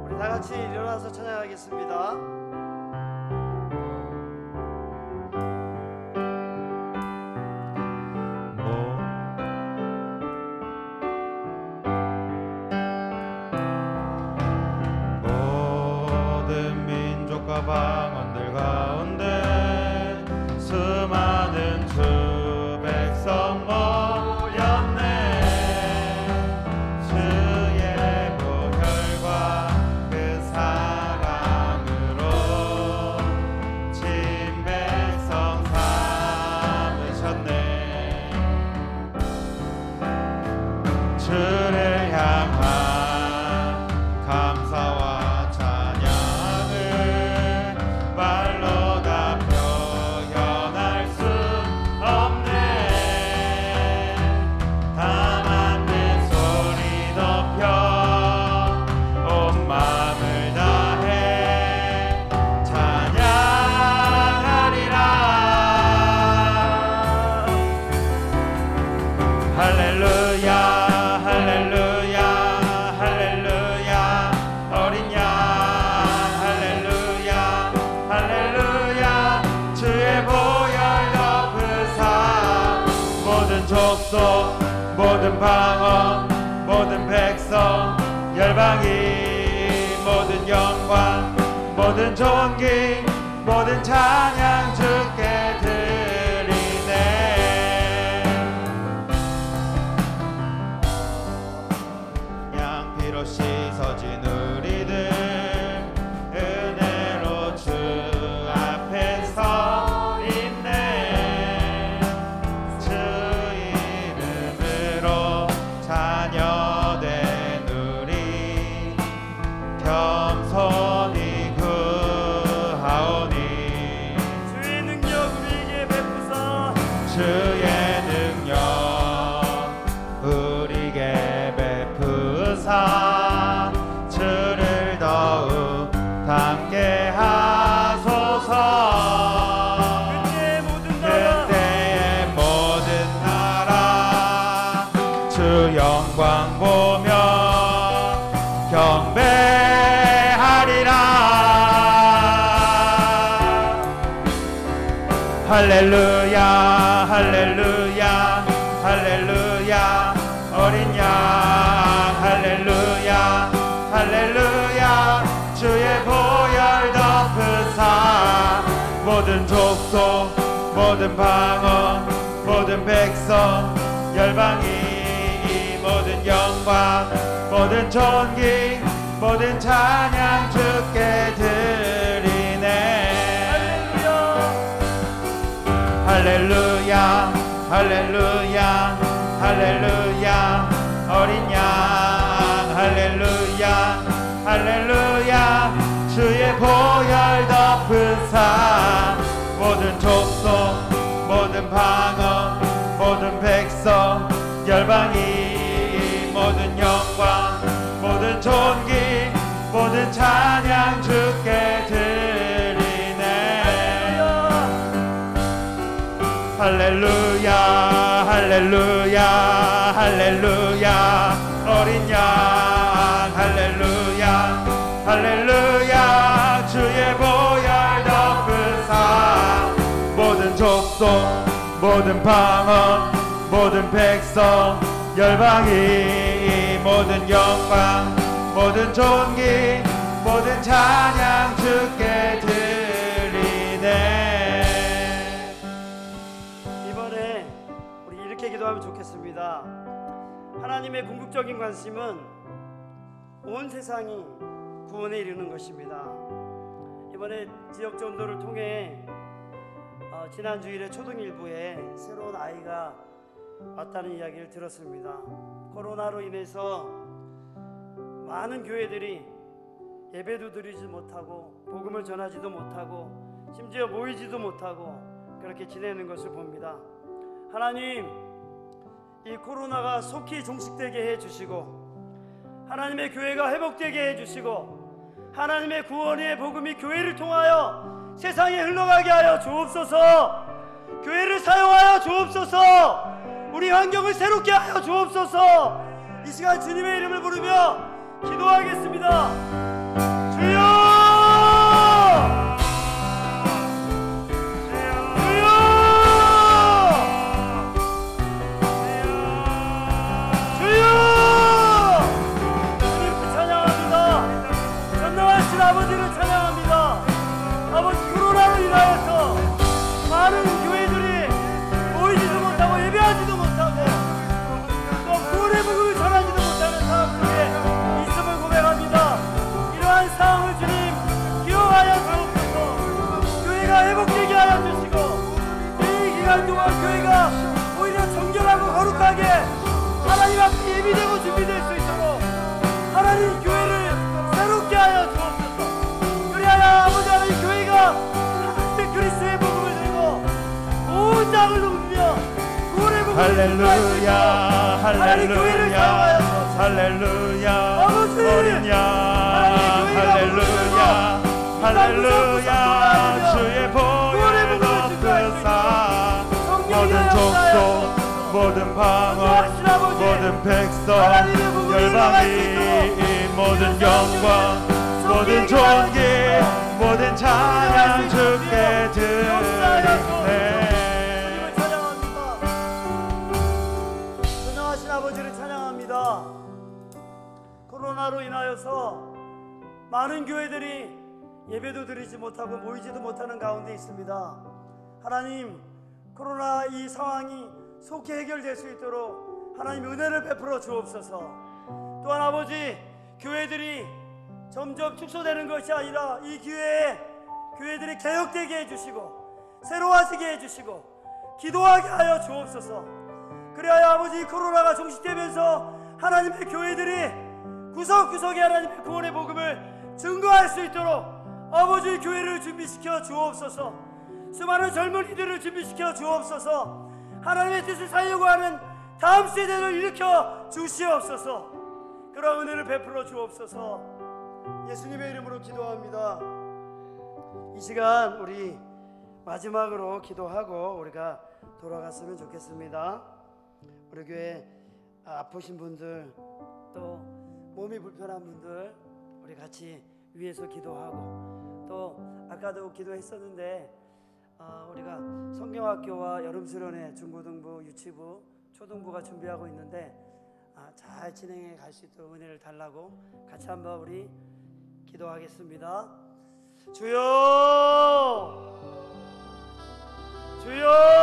우리 다 같이 일어나서 찬양하겠습니다. 방언들 가운데 수많은 주 백성 모였네. 주의 보혈과 그 사랑으로 진 백성 삼으셨네. 주를 향한 감사와 모든 방언 모든 백성 열방이 모든 영광 모든 존귀 모든 찬양 주께 드리네. 양피로 씻어진 우리들 은혜로 주 앞에 서 있네. 주 이름으로 자녀된 우리 겸손히 구하오니. 주의 능력 우리에게 베푸사 주의 능력 우리에게 베푸사 주를 더욱 닮게 하소서. 그때의 모든 나라 주 영광 보며 경배하리라. 할렐루야 할렐루야 할렐루야 어린 양 할렐루야 할렐루야 주의 보혈 덮으사 모든 족속 모든 방언 모든 백성 열방이 모든 영광 모든 존귀 모든 찬양 주께 드리네. 할렐루야 할렐루야 할렐루야 어린 양 할렐루야 할렐루야 주의 보혈 덮으사 모든 족속 모든 방언 모든 백성 열방이 모든 영광 모든 존귀 모든 찬양 주께 드리네. 할렐루야 할렐루야 할렐루야 어린 양 할렐루야 할렐루야 주의 보혈 덮으사 모든 족속 모든 방언 모든 백성 열방이 모든 영광 모든 존귀 모든 찬양 주께 드리네. 이번에 우리 이렇게 기도하면 좋겠습니다. 하나님의 궁극적인 관심은 온 세상이 구원에 이르는 것입니다. 이번에 지역 전도를 통해 지난 주일에 초등 일부에 새로운 아이가 왔다는 이야기를 들었습니다. 코로나로 인해서 많은 교회들이 예배도 드리지 못하고 복음을 전하지도 못하고 심지어 모이지도 못하고 그렇게 지내는 것을 봅니다. 하나님, 이 코로나가 속히 종식되게 해주시고 하나님의 교회가 회복되게 해주시고 하나님의 구원의 복음이 교회를 통하여 세상에 흘러가게 하여 주옵소서. 교회를 사용하여 주옵소서. 우리 환경을 새롭게 하여 주옵소서. 이 시간 주님의 이름을 부르며 기도하겠습니다. 주여! 아버지를 찬양합니다. 아버지, 코로나로 인하여서 많은 교회들이 모이지도 못하고 예배하지도 못하고 또 구원의 복음을 전하지도 못하는 상황 속에 있음을 고백합니다. 이러한 상황을 주님 기억하여 주옵소서. 교회가 회복되게 하여 주시고 이 기간 동안 교회가 오히려 정결하고 거룩하게 하나님 앞에 예비되고 준비될 수 있도록 하나님 교회를 새롭게 하여 주옵소서. 아버지 하나님, 교회가 하나님의 그리스도의 복음을 들고 온 땅을 높이며 구원의 복음을 할렐루야 할렐루야 할렐루야 아버지, 어린 양 할렐루야 할렐루야 주의 보혈 덮으사 모든 족속 모든 방언 모든 백성 열방이 모든 영광 모든 존귀 모든 찬양 주께 드리네. 전능하신 아버지를 찬양합니다. 코로나로 인하여서 많은 교회들이 예배도 드리지 못하고 모이지도 못하는 가운데 있습니다. 하나님, 코로나 이 상황이 속히 해결될 수 있도록 하나님 은혜를 베풀어 주옵소서. 또한 아버지, 교회들이 점점 축소되는 것이 아니라 이 기회에 교회들이 개혁되게 해주시고 새로워지게 해주시고 기도하게 하여 주옵소서. 그래야 아버지, 코로나가 종식되면서 하나님의 교회들이 구석구석에 하나님의 구원의 복음을 증거할 수 있도록 아버지 교회를 준비시켜 주옵소서. 수많은 젊은이들을 준비시켜 주옵소서. 하나님의 뜻을 살려고 하는 다음 세대를 일으켜 주시옵소서. 그런 은혜를 베풀어 주옵소서. 예수님의 이름으로 기도합니다. 이 시간 우리 마지막으로 기도하고 우리가 돌아갔으면 좋겠습니다. 우리 교회 아프신 분들 또 몸이 불편한 분들 우리 같이 위에서 기도하고 또 아까도 기도했었는데 우리가 성경학교와 여름수련회 중고등부, 유치부, 초등부가 준비하고 있는데 잘 진행해 갈 수 있도록 은혜를 달라고 같이 한번 우리 기도하겠습니다. 주여! 주여!